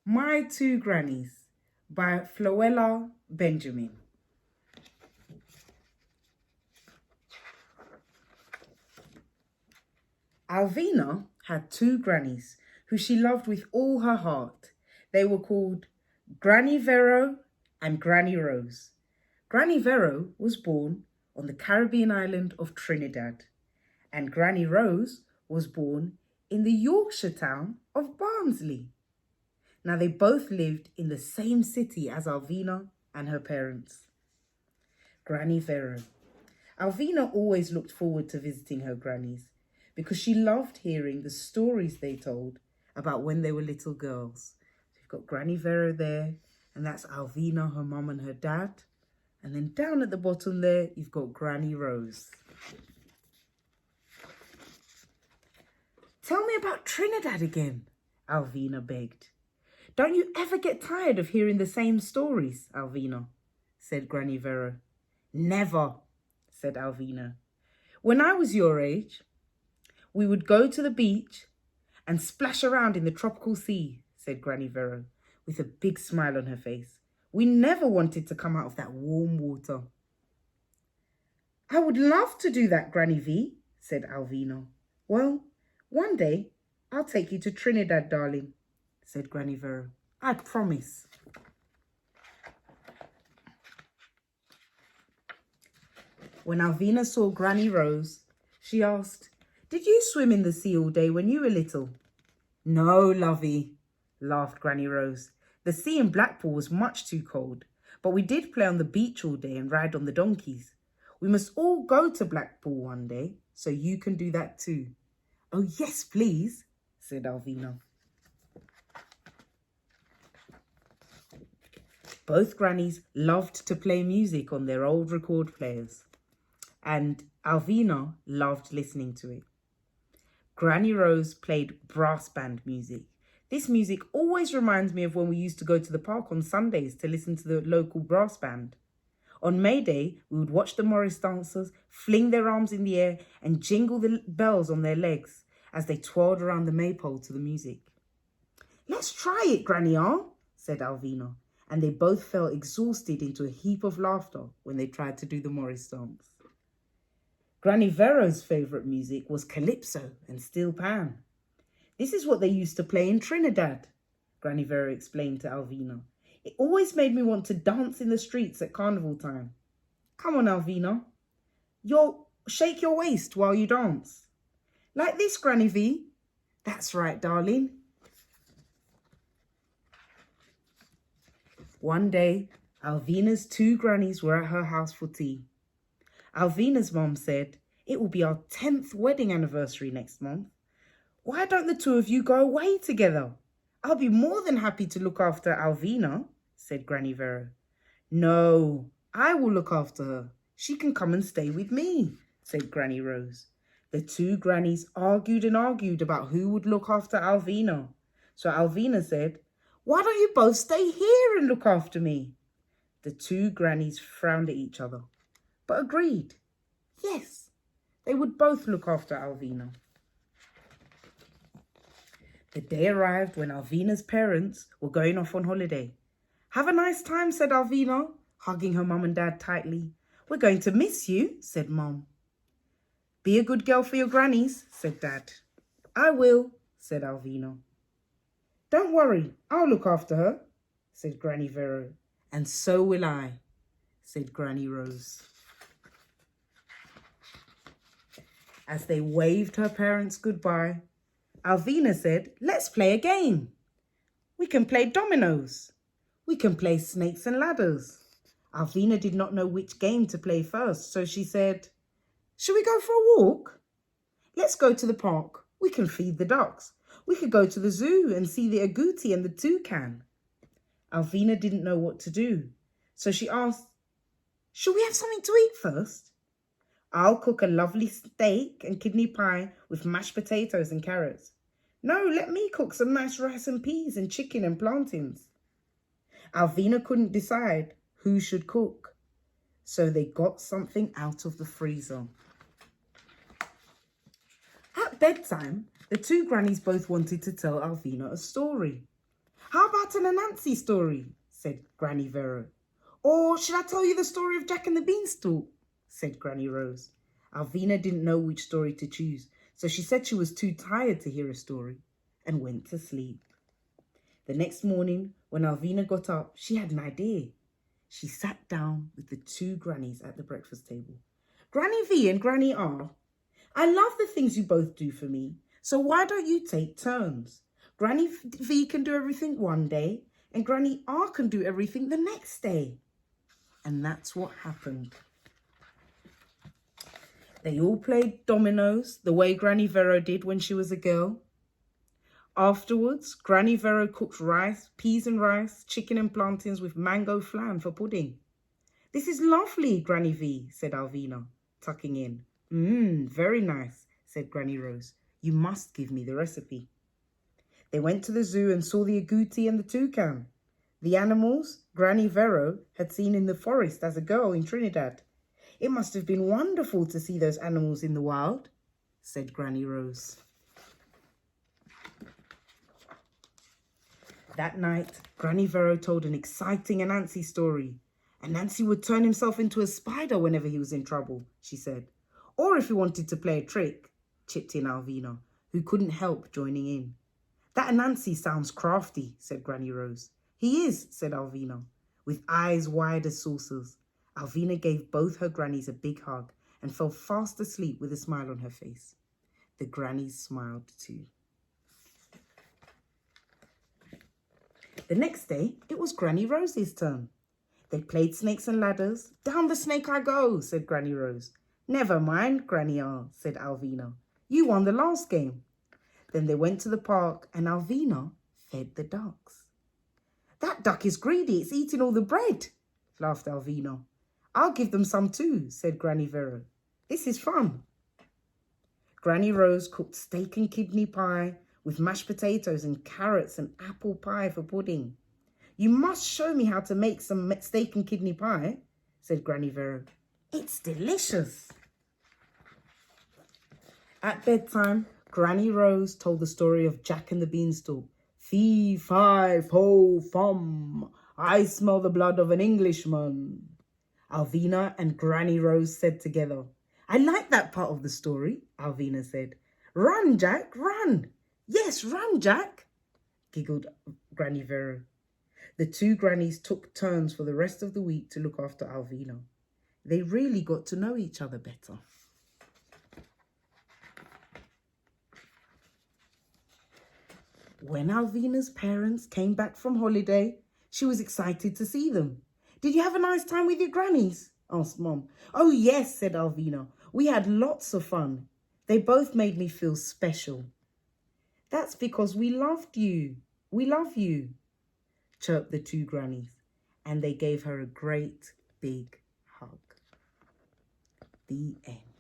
My Two Grannies by Floella Benjamin. Alvina had two grannies who she loved with all her heart. They were called Granny Vero and Granny Rose. Granny Vero was born on the Caribbean island of Trinidad, and Granny Rose was born in the Yorkshire town of Barnsley. Now, they both lived in the same city as Alvina and her parents. Granny Vero. Alvina always looked forward to visiting her grannies because she loved hearing the stories they told about when they were little girls. You've got Granny Vero there, and that's Alvina, her mum and her dad. And then down at the bottom there, you've got Granny Rose. Tell me about Trinidad again, Alvina begged. Don't you ever get tired of hearing the same stories, Alvina? Said Granny Vero. Never, said Alvina. When I was your age, we would go to the beach and splash around in the tropical sea, said Granny Vero, with a big smile on her face. We never wanted to come out of that warm water. I would love to do that, Granny V, said Alvina. Well, one day I'll take you to Trinidad, darling, said Granny Vero. I promise. When Alvina saw Granny Rose, she asked, Did you swim in the sea all day when you were little? No, lovey, laughed Granny Rose. The sea in Blackpool was much too cold, but we did play on the beach all day and ride on the donkeys. We must all go to Blackpool one day, so you can do that too. Oh, yes, please, said Alvina. Both grannies loved to play music on their old record players, and Alvina loved listening to it. Granny Rose played brass band music. This music always reminds me of when we used to go to the park on Sundays to listen to the local brass band. On May Day, we would watch the Morris dancers fling their arms in the air and jingle the bells on their legs as they twirled around the maypole to the music. Let's try it, Granny R, said Alvina, and they both fell exhausted into a heap of laughter when they tried to do the Morris dance. Granny Vero's favourite music was calypso and steel pan. This is what they used to play in Trinidad, Granny Vero explained to Alvina. It always made me want to dance in the streets at carnival time. Come on, Alvina. Shake your waist while you dance. Like this, Granny V. That's right, darling. One day, Alvina's two grannies were at her house for tea. Alvina's mum said, It will be our 10th wedding anniversary next month. Why don't the two of you go away together? I'll be more than happy to look after Alvina, said Granny Vero. No, I will look after her. She can come and stay with me, said Granny Rose. The two grannies argued and argued about who would look after Alvina. So Alvina said, Why don't you both stay here and look after me? The two grannies frowned at each other, but agreed. Yes, they would both look after Alvina. The day arrived when Alvina's parents were going off on holiday. Have a nice time, said Alvina, hugging her mum and dad tightly. We're going to miss you, said Mum. Be a good girl for your grannies, said Dad. I will, said Alvina. Don't worry, I'll look after her, said Granny Vero. And so will I, said Granny Rose. As they waved her parents goodbye, Alvina said, Let's play a game. We can play dominoes. We can play snakes and ladders. Alvina did not know which game to play first, so she said, Shall we go for a walk? Let's go to the park. We can feed the ducks. We could go to the zoo and see the agouti and the toucan. Alvina didn't know what to do, so she asked, Shall we have something to eat first? I'll cook a lovely steak and kidney pie with mashed potatoes and carrots. No, let me cook some nice rice and peas and chicken and plantains. Alvina couldn't decide who should cook, so they got something out of the freezer. At bedtime, the two grannies both wanted to tell Alvina a story. How about an Anansi story? Said Granny Vero. Or should I tell you the story of Jack and the Beanstalk? Said Granny Rose. Alvina didn't know which story to choose, so she said she was too tired to hear a story and went to sleep. The next morning, when Alvina got up, she had an idea. She sat down with the two grannies at the breakfast table. Granny V and Granny R, I love the things you both do for me, so why don't you take turns? Granny V can do everything one day, and Granny R can do everything the next day. And that's what happened. They all played dominoes the way Granny Vero did when she was a girl. Afterwards, Granny Vero cooked rice, peas and rice, chicken and plantains with mango flan for pudding. This is lovely, Granny V, said Alvina, tucking in. Very nice, said Granny Rose. You must give me the recipe. They went to the zoo and saw the agouti and the toucan. The animals Granny Vero had seen in the forest as a girl in Trinidad. It must have been wonderful to see those animals in the wild, said Granny Rose. That night, Granny Vero told an exciting Anansi story. Anansi would turn himself into a spider whenever he was in trouble, she said. Or if he wanted to play a trick, chipped in Alvina, who couldn't help joining in. That Anansi sounds crafty, said Granny Rose. He is, said Alvina, with eyes wide as saucers. Alvina gave both her grannies a big hug and fell fast asleep with a smile on her face. The grannies smiled too. The next day, it was Granny Rose's turn. They played snakes and ladders. Down the snake I go, said Granny Rose. Never mind, Granny R, said Alvina. You won the last game. Then they went to the park and Alvina fed the ducks. That duck is greedy, it's eating all the bread, laughed Alvina. I'll give them some too, said Granny Vero. This is fun. Granny Rose cooked steak and kidney pie with mashed potatoes and carrots and apple pie for pudding. You must show me how to make some steak and kidney pie, said Granny Vero. It's delicious. At bedtime, Granny Rose told the story of Jack and the Beanstalk. Fee, fi, fo, fum, I smell the blood of an Englishman. Alvina and Granny Rose said together. I like that part of the story, Alvina said. Run, Jack, run. Yes, run, Jack, giggled Granny Vero. The two grannies took turns for the rest of the week to look after Alvina. They really got to know each other better. When Alvina's parents came back from holiday, she was excited to see them. Did you have a nice time with your grannies? Asked Mom. Oh, yes, said Alvina. We had lots of fun. They both made me feel special. That's because we loved you. We love you, chirped the two grannies, and they gave her a great big hug. The end.